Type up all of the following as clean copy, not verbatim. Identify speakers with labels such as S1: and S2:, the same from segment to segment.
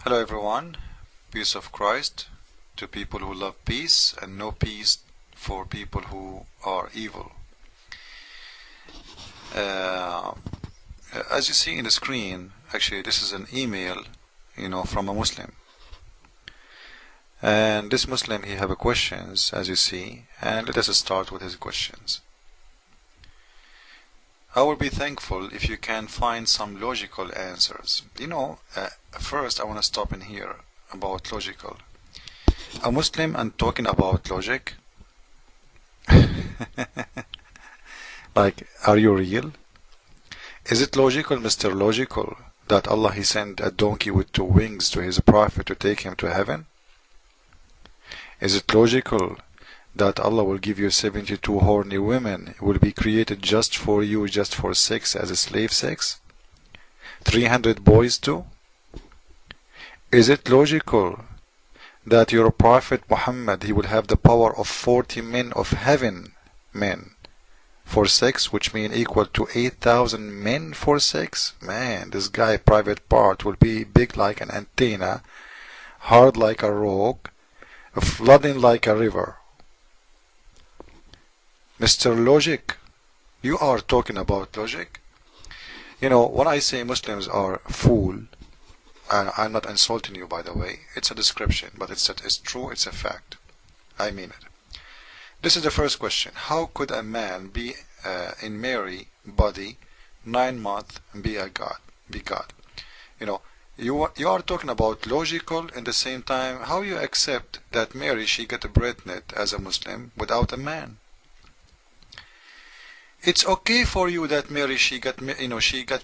S1: Hello everyone, peace of Christ to people who love peace and no peace for people who are evil. As you see in the screen, actually this is an email, from a Muslim. And this Muslim, he have a questions, as you see, and let us start with his questions. I will be thankful if you can find some logical answers. First I want to stop in here about logical. A Muslim and talking about logic? Like, are you real? Is it logical, Mr. Logical, that Allah he sent a donkey with 2 wings to his prophet to take him to heaven? Is it logical that Allah will give you 72 horny women will be created just for you, just for sex, as a slave sex? 300 boys too? Is it logical that your prophet Muhammad, he will have the power of 40 men of heaven, men, for sex, which mean equal to 8,000 men for sex? Man, this guy private part will be big like an antenna, hard like a rock, flooding like a river. Mr. Logic, you are talking about logic? When I say Muslims are fool, and I'm not insulting you, by the way, it's a description, but it's true, it's a fact. I mean it. This is the first question. How could a man be in Mary body 9 months and be God? You are talking about logical, in the same time, how you accept that Mary, she got pregnant as a Muslim without a man? It's okay for you that Mary, she got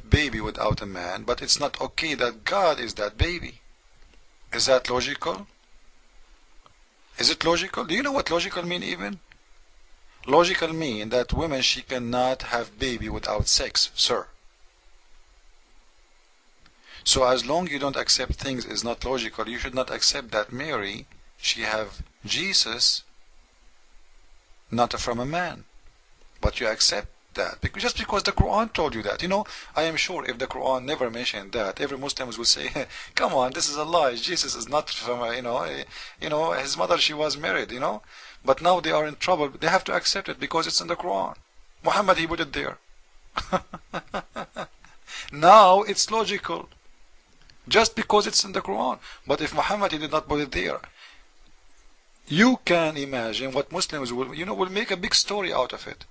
S1: baby without a man, but it's not okay that God is that baby. Is that logical? Is it logical? Do you know what logical mean even? Logical mean that women, she cannot have baby without sex, sir. So as long you don't accept things is not logical, you should not accept that Mary, she have Jesus, not from a man. But you accept that just because the Quran told you that. I am sure if the Quran never mentioned that, every Muslim will say, come on, this is a lie. Jesus is not from his mother, she was married, But now they are in trouble. They have to accept it because it's in the Quran. Muhammad, he put it there. Now it's logical. Just because it's in the Quran. But if Muhammad, he did not put it there, you can imagine what Muslims will make a big story out of it.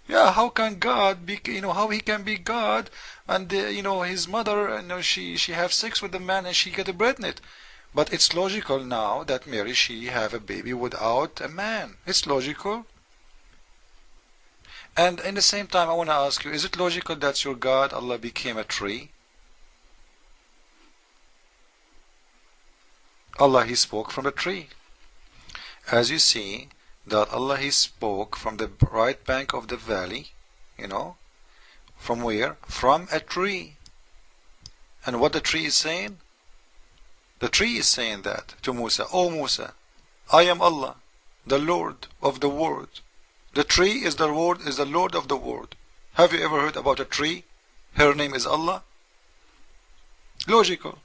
S1: Yeah, how can God be, how he can be God, and his mother, she have sex with the man and she get pregnant. But it's logical now that Mary, she have a baby without a man. It's logical. And in the same time, I want to ask you, is it logical that your God, Allah, became a tree? Allah, he spoke from a tree. As you see, that Allah, he spoke from the right bank of the valley, from where? From a tree. And what the tree is saying? The tree is saying that to Musa, "Oh Musa, I am Allah, the Lord of the world." The tree is the Lord of the world. Have you ever heard about a tree? Her name is Allah? Logical.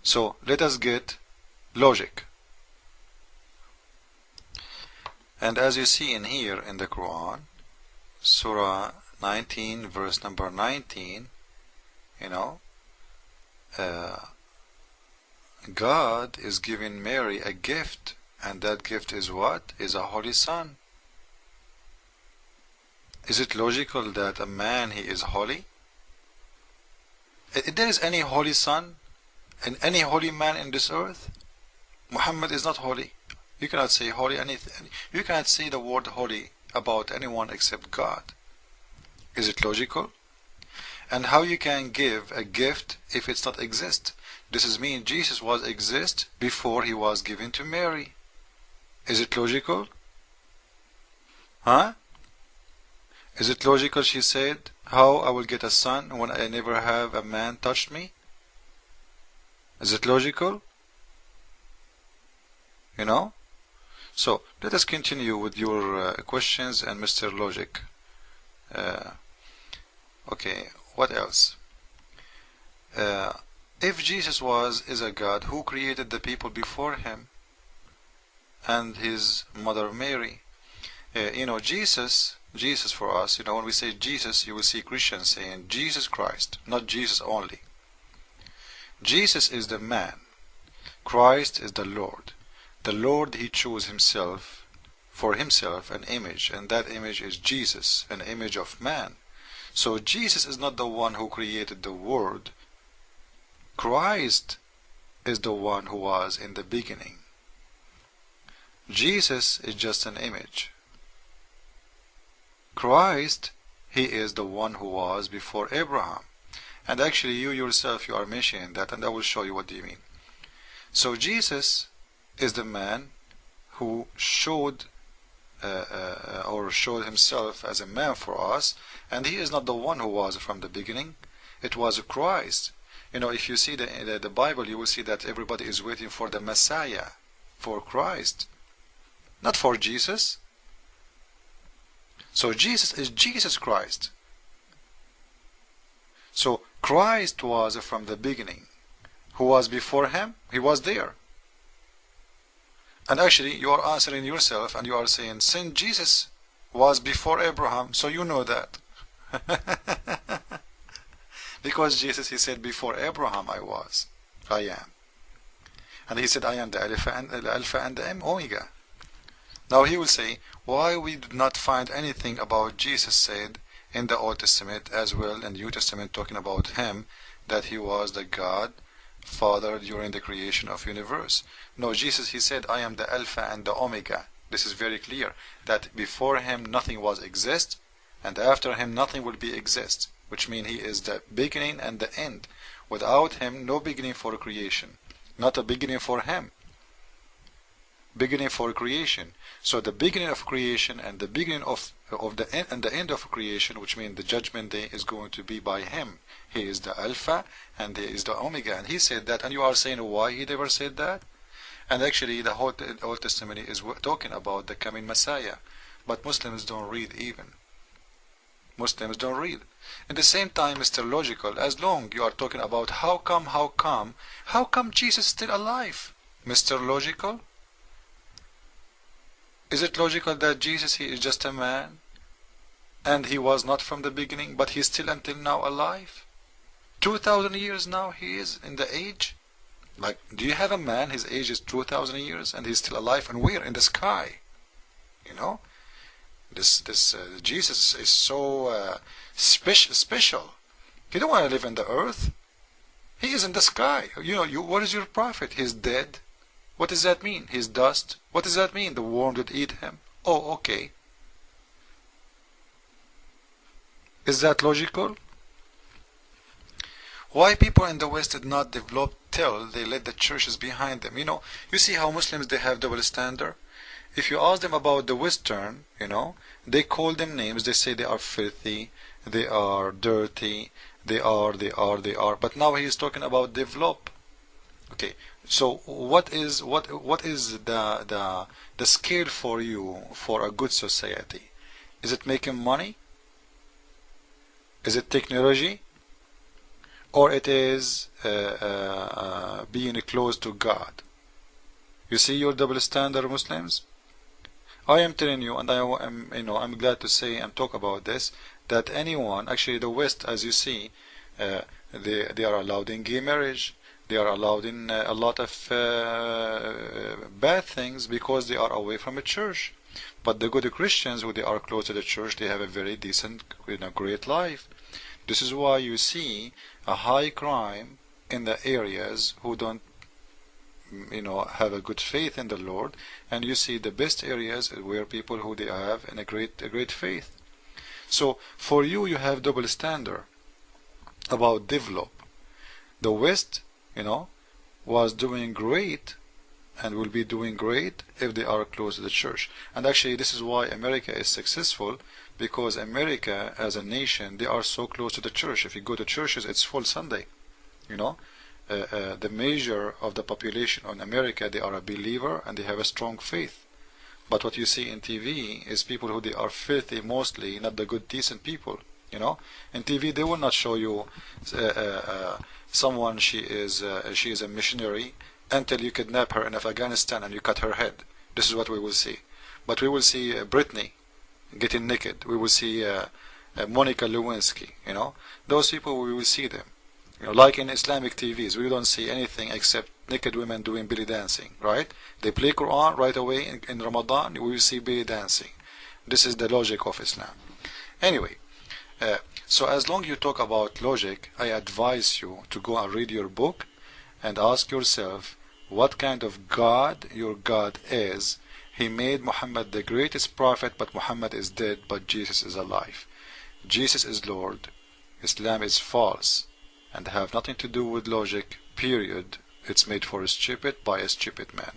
S1: So let us get logic. And as you see in here in the Quran, Surah 19, verse number 19, God is giving Mary a gift, and that gift is what? Is a holy son. Is it logical that a man, he is holy? If there is any holy son and any holy man in this earth, Muhammad is not holy. You cannot say holy anything. You cannot say the word holy about anyone except God. Is it logical? And how you can give a gift if it's not exist? This is mean Jesus was exist before he was given to Mary. Is it logical? Huh? Is it logical she said, how I will get a son when I never have a man touched me? Is it logical? So let us continue with your questions and Mr. Logic. Okay, what else? if Jesus is a God, who created the people before him and his mother Mary? Jesus for us, when we say Jesus, you will see Christians saying Jesus Christ, not Jesus only. Jesus is the man. Christ is the Lord. The Lord, he chose himself, for himself, an image, and that image is Jesus, an image of man. So Jesus is not the one who created the world. Christ is the one who was in the beginning. Jesus is just an image. Christ, he is the one who was before Abraham. And actually you yourself, you are mentioning that, and I will show you what do you mean. So Jesus is the man who showed himself as a man for us, and he is not the one who was from the beginning. It was Christ. If you see the Bible, you will see that everybody is waiting for the Messiah, for Christ, not for Jesus. So Jesus is Jesus Christ. So Christ was from the beginning. Who was before him? He was there. And actually you are answering yourself and you are saying, since Jesus was before Abraham, so you know that. Because Jesus, he said, before Abraham I am. And he said, I am the Alpha and the Omega. Now he will say, why we did not find anything about Jesus said in the Old Testament as well, and New Testament talking about him, that he was the God Father during the creation of universe. No, Jesus, he said, I am the Alpha and the Omega. This is very clear, that before him nothing was exist, and after him nothing will be exist, which means he is the beginning and the end. Without him, no beginning for creation, not a beginning for him. Beginning for creation. So the beginning of creation and the beginning of the end and the end of creation, which means the judgment day, is going to be by him. He is the Alpha and he is the Omega, and he said that. And you are saying, why he never said that? And actually the whole Old Testament is talking about the coming Messiah, but Muslims don't read even. Muslims don't read. At the same time, Mr. Logical, as long you are talking about how come Jesus is still alive, Mr. Logical? Is it logical that Jesus, he is just a man and he was not from the beginning, but he's still until now alive? 2,000 years now he is in the age. Like, do you have a man, his age is 2,000 years and he's still alive, and where? In the sky. This Jesus is so special. He don't want to live in the earth. He is in the sky. What is your prophet? He's dead. What does that mean? He's dust. What does that mean? The worm did eat him. Oh, okay. Is that logical? Why people in the West did not develop till they let the churches behind them? You see how Muslims, they have double standard. If you ask them about the Western, they call them names. They say they are filthy, they are dirty, they are. But now he is talking about develop. Okay, so what is the scale for you for a good society? Is it making money? Is it technology? Or it is being close to God? You see your double standard, Muslims? I am telling you, and I'm glad to say and talk about this, that anyone, actually the West, as you see, they are allowed in gay marriage. They are allowed in a lot of bad things because they are away from a church. But the good Christians, who they are close to the church, they have a very decent, great life. This is why you see a high crime in the areas who don't, have a good faith in the Lord, and you see the best areas where people who they have a great faith. So for you have double standard about develop. The West, was doing great and will be doing great if they are close to the church. And actually this is why America is successful, because America as a nation, they are so close to the church. If you go to churches, it's full Sunday. The measure of the population in America, they are a believer and they have a strong faith. But what you see in TV is people who they are filthy, mostly not the good decent people. In TV they will not show you someone she is a missionary until you kidnap her in Afghanistan and you cut her head. This is what we will see. But we will see Britney getting naked. We will see Monica Lewinsky. You know, those people, we will see them. You know, like in Islamic TVs, we don't see anything except naked women doing belly dancing, right? They play Quran right away in Ramadan. We will see belly dancing. This is the logic of Islam. Anyway, so as long as you talk about logic, I advise you to go and read your book and ask yourself what kind of God your God is. He made Muhammad the greatest prophet, but Muhammad is dead, but Jesus is alive. Jesus is Lord. Islam is false and have nothing to do with logic, period. It's made for a stupid by a stupid man.